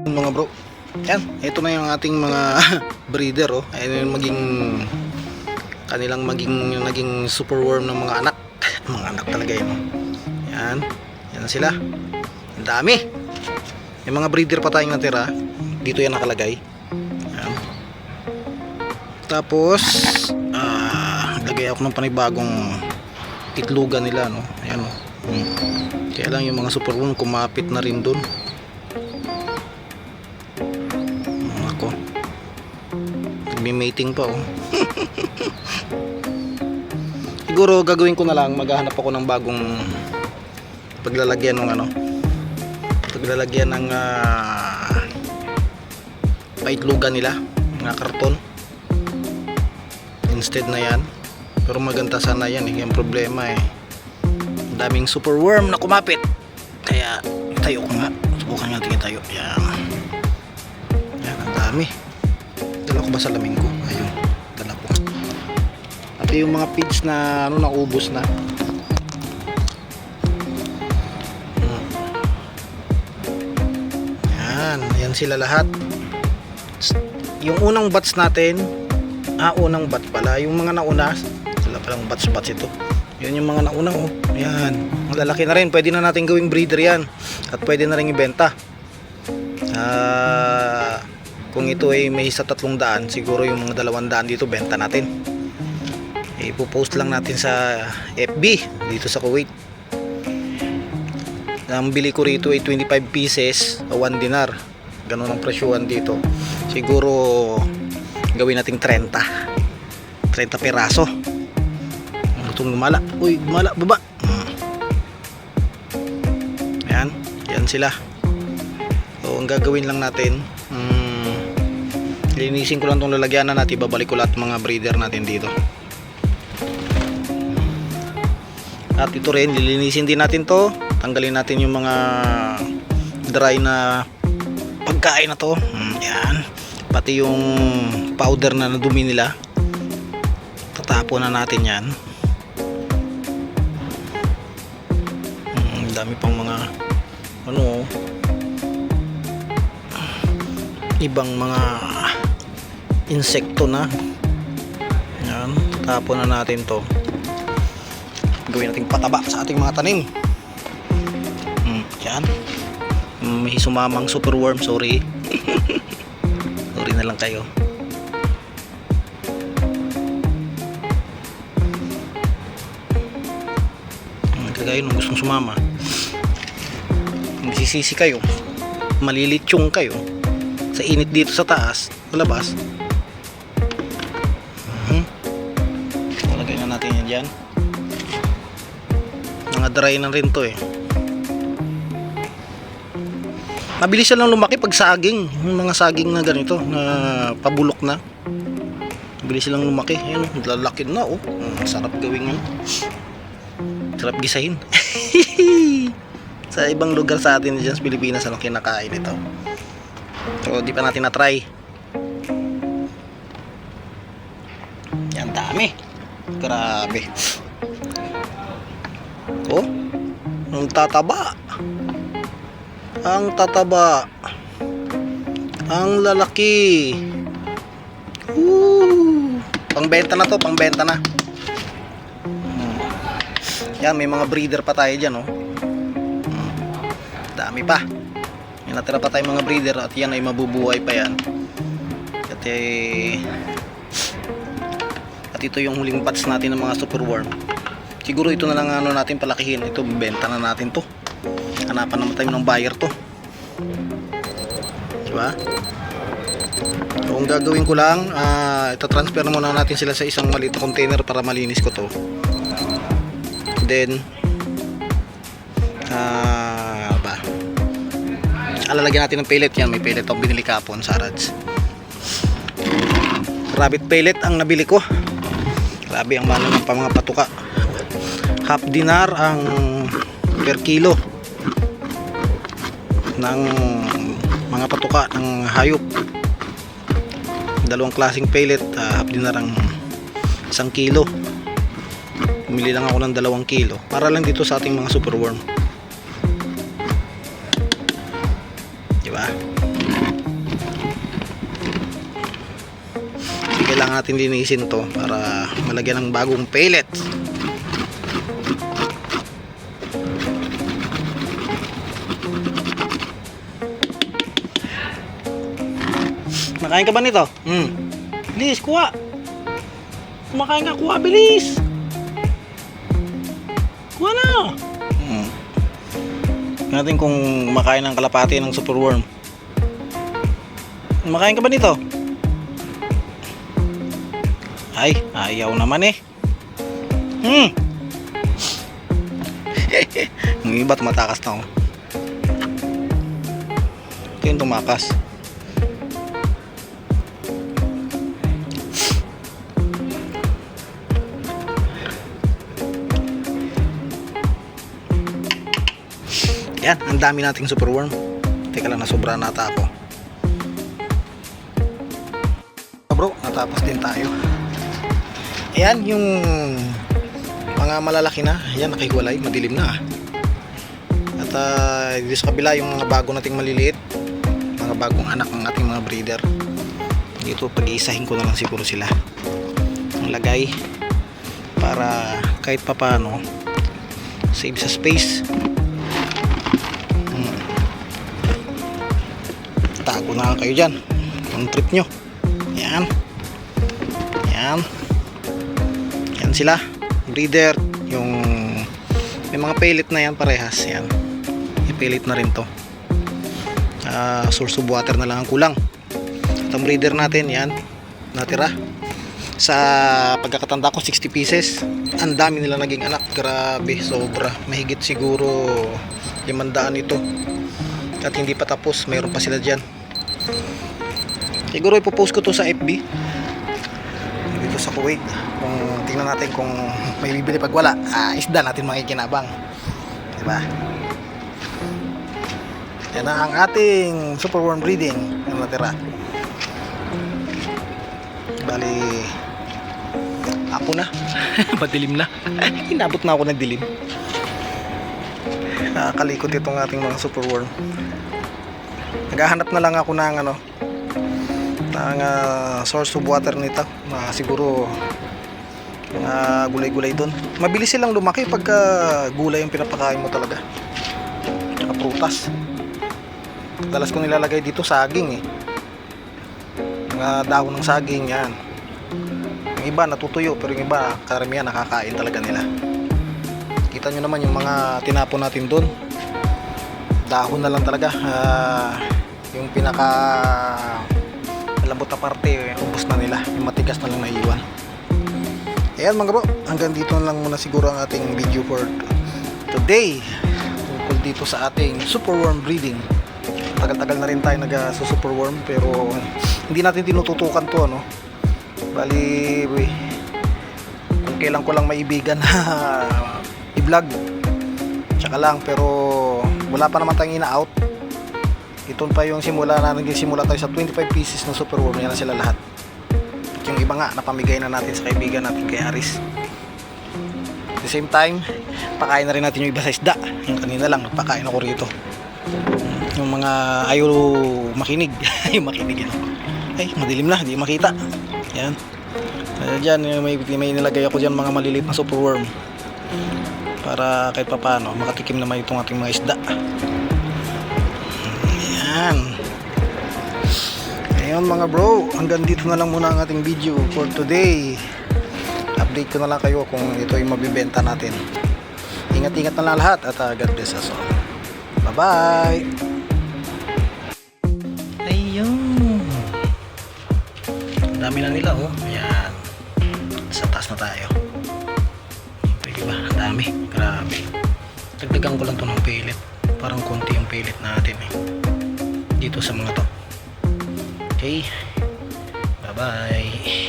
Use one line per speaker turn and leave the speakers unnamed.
Mga bro, yan, ito na yung ating mga breeder, oh. Ayun yung naging superworm ng mga anak. Mga anak talaga yun, oh. Yan, yan sila. Ang dami. May mga breeder pa tayong natira. Dito yan nakalagay. Yan. Tapos lagay ako ng panibagong itlogan nila, no. Ayan, oh. Kaya lang yung mga superworm kumapit na rin dun. Ako, nagmi-mating pa, oh. Siguro gagawin ko na lang, maghahanap ako ng bagong paglalagyan ng paglalagyan ng paitlugan nila, mga karton instead na yan. Pero maganda sana yan, eh. Yung problema, eh, daming superworm na kumapit, kaya tayo ko nga, subukan natin itayo. Yan, ang dami. Dala ko ba sa laming ko? Ayun, dala ko. At yung mga feeds na naubos na. Yan sila lahat. Yung unang batch natin, unang batch pala, yung mga nauna, sila palang batch ito. Yun yung mga nauna, oh. Ayan, malalaki na rin, pwede na natin gawing breeder yan. At pwede na rin ibenta. Kung ito ay may sa 300, siguro yung mga 200 dito benta natin. Ipopost lang natin sa FB dito sa Kuwait. Ang bili ko rito ay 25 pieces o 1 dinar. Ganun ang presyuhan dito. Siguro gawin nating 30 peraso. Itong gumala. Uy, gumala, baba. Ayan, yan sila. So ang gagawin lang natin, linisin ko lang itong lalagyanan natin. Babalik ko lahat mga breeder natin dito. At ito rin, lilinisin din natin to. Tanggalin natin yung mga dry na pagkain na to. Yan. Pati yung powder na nadumi nila, tatapon na natin yan. Dami pang mga ibang mga insekto na. Yan, tatapon na natin to. Gawin nating pataba sa ating mga tanim. Yan. May sumamang superworm, sorry. Sorry na lang kayo. Kagaya nung gustong sumama, magsisisi kayo, malilitsyong kayo sa init dito sa taas, sa labas. Lagay na natin yan dyan. Mga dry na rin to, eh. Mabilis lang lumaki pag saging. Yung mga saging na ganito, na pabulok na, mabilis lang lumaki. Ayan, lalaki na, oh. Sarap gawin yan. Sarap gisahin. Sa ibang lugar sa atin dyan sa Pilipinas, ano kinakain ito. So di pa natin na-try. Yan, dami. Grabe. Oh, ang tataba. Ang tataba. Ang lalaki. Pangbenta na to, pangbenta na. Yan, may mga breeder pa tayo dyan, oh. Dami pa. May natira pa tayong mga breeder at yan ay mabubuhay pa yan. At ito yung huling batch natin ng mga superworm. Siguro ito na lang natin palakihin. Ito, benta na natin to. Hanapan naman tayo ng buyer to. Diba? So, ang gagawin ko lang, ito-transfer na muna natin sila sa isang maliit na container para malinis ko to. Then alalagyan natin ng pellet. Yan, may pellet ako binili kapon sa Arads. Rabbit pellet ang nabili ko. Grabe ang mahal ng mga patuka. Half dinar ang per kilo ng mga patuka ng hayop. Dalawang klaseng pellet, half dinar ang 1 kilo. Bumili lang ako ng 2 kilo para lang dito sa ating mga superworm. Diba? kailangan natin linisin to para malagyan ng bagong pellets. Nakain ka ba nito? Bilis, kuha. Kumakain ka, kuha, bilis. Kuha na. Tingnan natin kung makain ng kalapati ng superworm. Makain ka ba nito? Ay, ayaw naman eh. Yung iba tumatakas na ako. Ito yung tumakas. Yan, ang dami nating superworm. Teka lang, nasobra nata ako. Bro, natapos din tayo. Ayan, yung mga malalaki na. Ayan, nakihiwalay, madilim na. At dito sa kabila, yung mga bago nating maliliit, mga bagong anak ng ating mga breeder. Dito, pag-iisahin ko na lang siguro sila. Ang lagay para kahit papano save sa space. Tago na kayo dyan kung trip nyo. Yan yan yan sila, breeder. Yung may mga pellet na yan parehas. Yan, i-pellet na rin to. Source of water na lang ang kulang. At ang breeder natin, yan natira sa pagkakatanda ko 60 pieces. Ang dami nila naging anak, grabe, sobra. Mahigit siguro 500 ito. At hindi pa tapos, mayroon pa sila dyan. Siguro ipopost ko to sa FB dito sa Kuwait. Kung tingnan natin kung may bibili pag wala, isda natin makikinabang, diba? Yan na ang ating superworm breeding na natira. Bali ako na. Madilim na. Inabot na ako ng dilim. Nakakalikot itong ating mga superworm. Naghahanap na lang ako ng source of water nito, siguro gulay-gulay doon. Mabilis silang lumaki pagka gulay yung pinapakain mo talaga, tsaka prutas. Dalas ko nilalagay dito saging mga dahon ng saging. Yan, yung iba natutuyo, pero yung iba karamihan nakakain talaga nila. Kita nyo naman yung mga tinapon natin doon, dahon na lang talaga. Yung pinaka malambot na parte, ubos na nila, yung matigas na lang naiiwan. Ayan mga bro, hanggang dito na lang muna siguro ang ating video for today tungkol dito sa ating superworm breeding. Tagal-tagal na rin tayo nag-superworm, pero hindi natin tinututukan to, bali kung kailan ko lang maibigan i-vlog tsaka lang, pero wala pa naman tayong ina-out. Ito pa yung simula na nagsimula tayo sa 25 pieces ng superworm. Yan na sila lahat. At yung iba nga napamigay na natin sa kaibigan natin kay Aris. At the same time, pakain na rin natin yung iba sa isda. Yung kanina lang nagpakain ako rito. Yung mga ayaw makinig. Yung makinig yun. Ay, madilim na, hindi makita. Yan. Diyan, may nilagay ako dyan mga maliliit na superworm, para kahit papano makatikim naman itong ating mga isda. Ayun mga bro, hanggang dito na lang muna ang ating video for today. Update ko na lang kayo kung ito ay mabibenta natin. Ingat-ingat na lang lahat at God bless us all. Bye bye. Ayun, ang dami na nila Ayan, sa taas na tayo. Pwede ba? Ang dami, grabe. Dagdagan ko lang to ng pellet. Parang konti yung pellet natin dito sa mga to. Okay, bye bye.